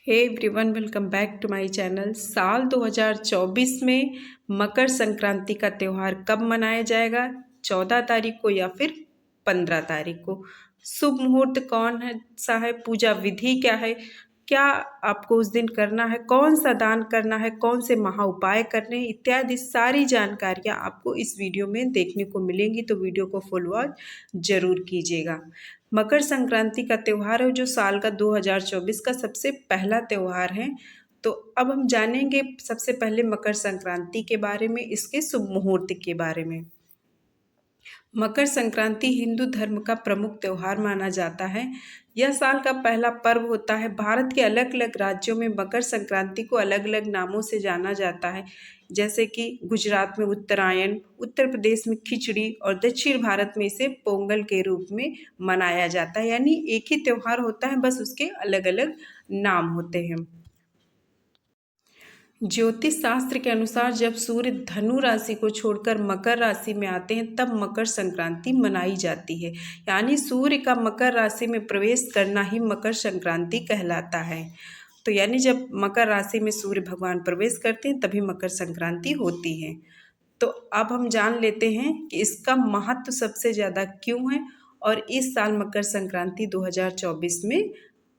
Hey everyone, welcome back to my channel. साल 2024 में मकर संक्रांति का त्यौहार कब मनाया जाएगा? 14 तारीख को या फिर 15 तारीख को? शुभ मुहूर्त कौन है सा है? पूजा विधि क्या है? क्या आपको उस दिन करना है? कौन सा दान करना है? कौन से महा उपाय करने हैं? इत्यादि सारी जानकारियाँ आपको इस वीडियो में देखने को मिलेंगी, तो वीडियो को फुल वॉच जरूर कीजिएगा। मकर संक्रांति का त्यौहार है जो साल का 2024 का सबसे पहला त्यौहार है। तो अब हम जानेंगे सबसे पहले मकर संक्रांति के बारे में, इसके शुभ मुहूर्त के बारे में। मकर संक्रांति हिंदू धर्म का प्रमुख त्यौहार माना जाता है। यह साल का पहला पर्व होता है। भारत के अलग अलग राज्यों में मकर संक्रांति को अलग अलग नामों से जाना जाता है, जैसे कि गुजरात में उत्तरायण, उत्तर प्रदेश में खिचड़ी और दक्षिण भारत में इसे पोंगल के रूप में मनाया जाता है। यानी एक ही त्यौहार होता है, बस उसके अलग अलग नाम होते हैं। ज्योतिष शास्त्र के अनुसार जब सूर्य धनु राशि को छोड़कर मकर राशि में आते हैं तब मकर संक्रांति मनाई जाती है। यानी सूर्य का मकर राशि में प्रवेश करना ही मकर संक्रांति कहलाता है। तो यानी जब मकर राशि में सूर्य भगवान प्रवेश करते हैं तभी मकर संक्रांति होती है। तो अब हम जान लेते हैं कि इसका महत्व सबसे ज़्यादा क्यों है और इस साल मकर संक्रांति 2024 में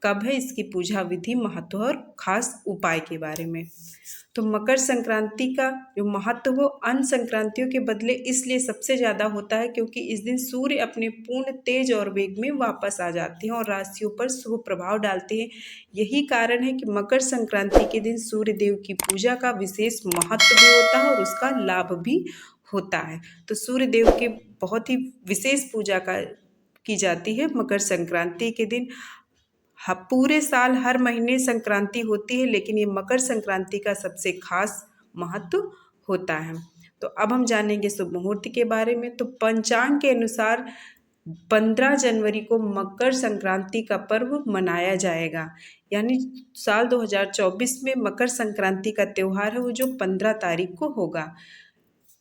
कब है, इसकी पूजा विधि, महत्व और खास उपाय के बारे में। तो मकर संक्रांति का जो महत्व वो अन्य संक्रांतियों के बदले इसलिए सबसे ज़्यादा होता है क्योंकि इस दिन सूर्य अपने पूर्ण तेज और वेग में वापस आ जाते हैं और राशियों पर शुभ प्रभाव डालते हैं। यही कारण है कि मकर संक्रांति के दिन सूर्य देव की पूजा का विशेष महत्व भी होता है और उसका लाभ भी होता है। तो सूर्य देव की बहुत ही विशेष पूजा की जाती है मकर संक्रांति के दिन। हाँ, पूरे साल हर महीने संक्रांति होती है, लेकिन ये मकर संक्रांति का सबसे खास महत्व होता है। तो अब हम जानेंगे शुभ मुहूर्त के बारे में। तो पंचांग के अनुसार 15 जनवरी को मकर संक्रांति का पर्व मनाया जाएगा। यानी साल 2024 में मकर संक्रांति का त्यौहार है वो जो 15 तारीख को होगा,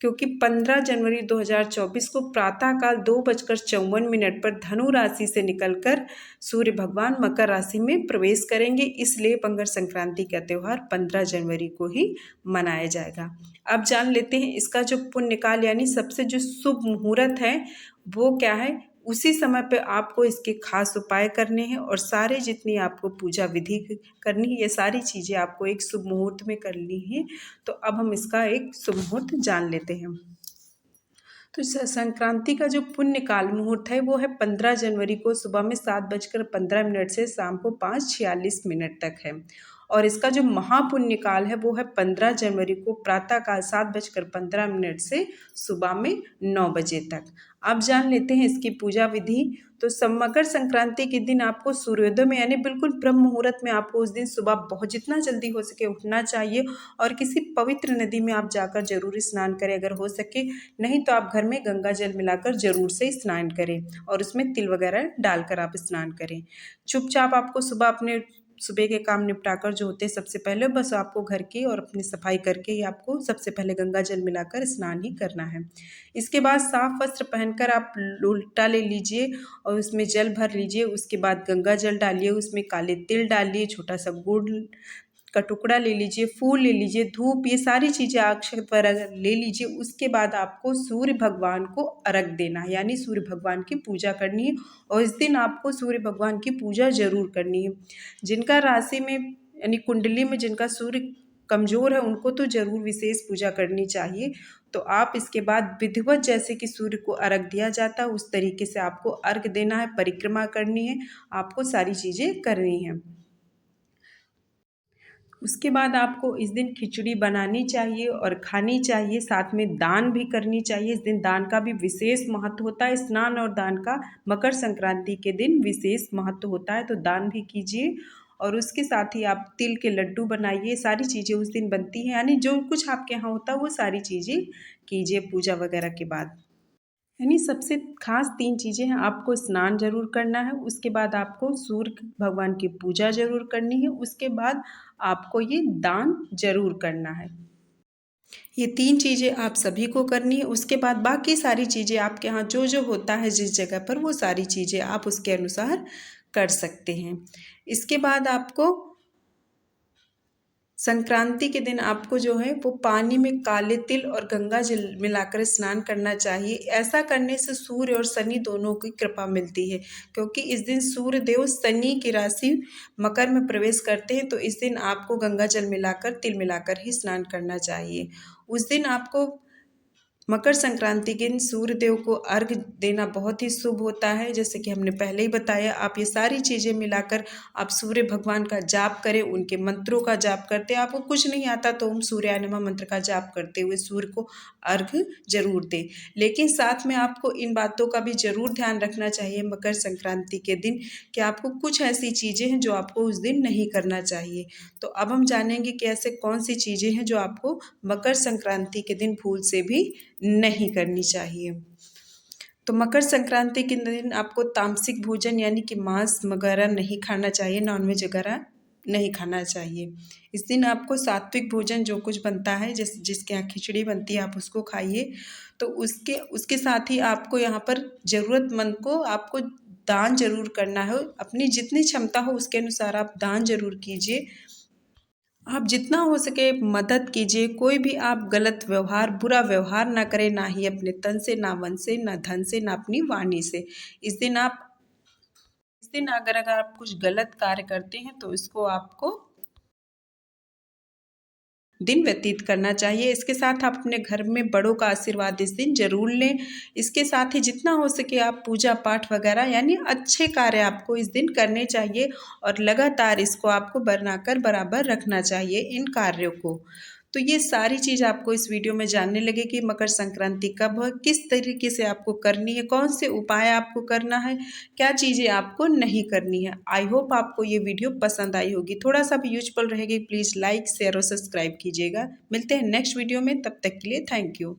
क्योंकि 15 जनवरी 2024 को प्रातःकाल 2:54 पर धनु राशि से निकलकर सूर्य भगवान मकर राशि में प्रवेश करेंगे। इसलिए मकर संक्रांति का त्यौहार 15 जनवरी को ही मनाया जाएगा। अब जान लेते हैं इसका जो पुण्यकाल यानी सबसे जो शुभ मुहूर्त है वो क्या है। उसी समय पे आपको इसके खास उपाय करने हैं और सारे जितनी आपको पूजा विधि करनी है ये सारी चीज़ें आपको एक शुभ मुहूर्त में करनी है। तो अब हम इसका एक शुभ मुहूर्त जान लेते हैं। तो संक्रांति का जो पुण्य काल मुहूर्त है वो है 15 जनवरी को सुबह में 7:15 से शाम को 5:46 तक है। और इसका जो महापुण्य काल है वो है 15 जनवरी को प्रातःकाल 7:15 से सुबह में 9 बजे तक। अब जान लेते हैं इसकी पूजा विधि। तो मकर संक्रांति के दिन आपको सूर्योदय में यानी बिल्कुल ब्रह्म मुहूर्त में आपको उस दिन सुबह बहुत जितना जल्दी हो सके उठना चाहिए और किसी पवित्र नदी में आप जाकर जरूर स्नान करें अगर हो सके। नहीं तो आप घर में गंगा जल मिलाकर जरूर से स्नान करें और उसमें तिल वगैरह डालकर आप स्नान करें। चुपचाप आपको सुबह अपने सुबह के काम निपटाकर जो होते हैं सबसे पहले बस आपको घर की और अपनी सफाई करके ही आपको सबसे पहले गंगा जल मिलाकर स्नान ही करना है। इसके बाद साफ वस्त्र पहनकर आप लोटा ले लीजिए और उसमें जल भर लीजिए। उसके बाद गंगा जल डालिए, उसमें काले तिल डालिए, छोटा सा गुड़ का टुकड़ा ले लीजिए, फूल ले लीजिए, धूप, ये सारी चीज़ें अक्षत वगैरह ले लीजिए। उसके बाद आपको सूर्य भगवान को अर्घ देना है यानी सूर्य भगवान की पूजा करनी है और इस दिन आपको सूर्य भगवान की पूजा जरूर करनी है। जिनका राशि में यानी कुंडली में जिनका सूर्य कमज़ोर है उनको तो जरूर विशेष पूजा करनी चाहिए। तो आप इसके बाद विधिवत जैसे कि सूर्य को अर्घ दिया जाता है उस तरीके से आपको अर्घ देना है, परिक्रमा करनी है, आपको सारी चीज़ें करनी है। उसके बाद आपको इस दिन खिचड़ी बनानी चाहिए और खानी चाहिए, साथ में दान भी करनी चाहिए। इस दिन दान का भी विशेष महत्व होता है। स्नान और दान का मकर संक्रांति के दिन विशेष महत्व होता है, तो दान भी कीजिए और उसके साथ ही आप तिल के लड्डू बनाइए। सारी चीज़ें उस दिन बनती हैं, यानी जो कुछ आपके यहाँ होता है वो सारी चीज़ें कीजिए पूजा वगैरह के बाद। यानी सबसे खास 3 चीज़ें हैं। आपको स्नान जरूर करना है, उसके बाद आपको सूर्य भगवान की पूजा जरूर करनी है, उसके बाद आपको ये दान जरूर करना है। ये 3 चीज़ें आप सभी को करनी है। उसके बाद बाकी सारी चीज़ें आपके यहाँ जो जो होता है जिस जगह पर वो सारी चीज़ें आप उसके अनुसार कर सकते हैं। इसके बाद आपको संक्रांति के दिन आपको जो है वो पानी में काले तिल और गंगा जल मिलाकर स्नान करना चाहिए। ऐसा करने से सूर्य और शनि दोनों की कृपा मिलती है, क्योंकि इस दिन सूर्य देव शनि की राशि मकर में प्रवेश करते हैं। तो इस दिन आपको गंगा जल मिलाकर तिल मिलाकर ही स्नान करना चाहिए। उस दिन आपको मकर संक्रांति के दिन सूर्य देव को अर्घ देना बहुत ही शुभ होता है। जैसे कि हमने पहले ही बताया, आप ये सारी चीज़ें मिलाकर आप सूर्य भगवान का जाप करें, उनके मंत्रों का जाप करते हैं। आपको कुछ नहीं आता तो ओम सूर्याय नमः मंत्र का जाप करते हुए सूर्य को अर्घ जरूर दें। लेकिन साथ में आपको इन बातों का भी जरूर ध्यान रखना चाहिए मकर संक्रांति के दिन, कि आपको कुछ ऐसी चीज़ें हैं जो आपको उस दिन नहीं करना चाहिए। तो अब हम जानेंगे कि ऐसे कौन सी चीज़ें हैं जो आपको मकर संक्रांति के दिन भूल से भी नहीं करनी चाहिए। तो मकर संक्रांति के दिन आपको तामसिक भोजन यानी कि मांस वगैरह नहीं खाना चाहिए, नॉनवेज वगैरह नहीं खाना चाहिए। इस दिन आपको सात्विक भोजन जो कुछ बनता है, जिसके यहाँ खिचड़ी बनती है, आप उसको खाइए। तो उसके साथ ही आपको यहाँ पर ज़रूरतमंद को आपको दान जरूर करना है। अपनी जितनी क्षमता हो उसके अनुसार आप दान जरूर कीजिए। आप जितना हो सके मदद कीजिए। कोई भी आप गलत व्यवहार, बुरा व्यवहार ना करें, ना ही अपने तन से, ना मन से, ना धन से, ना अपनी वाणी से। इस दिन अगर आप कुछ गलत कार्य करते हैं तो इसको आपको दिन व्यतीत करना चाहिए। इसके साथ आप अपने घर में बड़ों का आशीर्वाद इस दिन जरूर लें। इसके साथ ही जितना हो सके आप पूजा पाठ वगैरह यानी अच्छे कार्य आपको इस दिन करने चाहिए, और लगातार इसको आपको बनाकर बराबर रखना चाहिए इन कार्यों को। तो ये सारी चीज़ आपको इस वीडियो में जानने लगे कि मकर संक्रांति कब है, किस तरीके से आपको करनी है, कौन से उपाय आपको करना है, क्या चीज़ें आपको नहीं करनी है। आई होप आपको ये वीडियो पसंद आई होगी। थोड़ा सा भी यूजफुल रहेगी, प्लीज़ लाइक शेयर और सब्सक्राइब कीजिएगा। मिलते हैं नेक्स्ट वीडियो में, तब तक के लिए थैंक यू।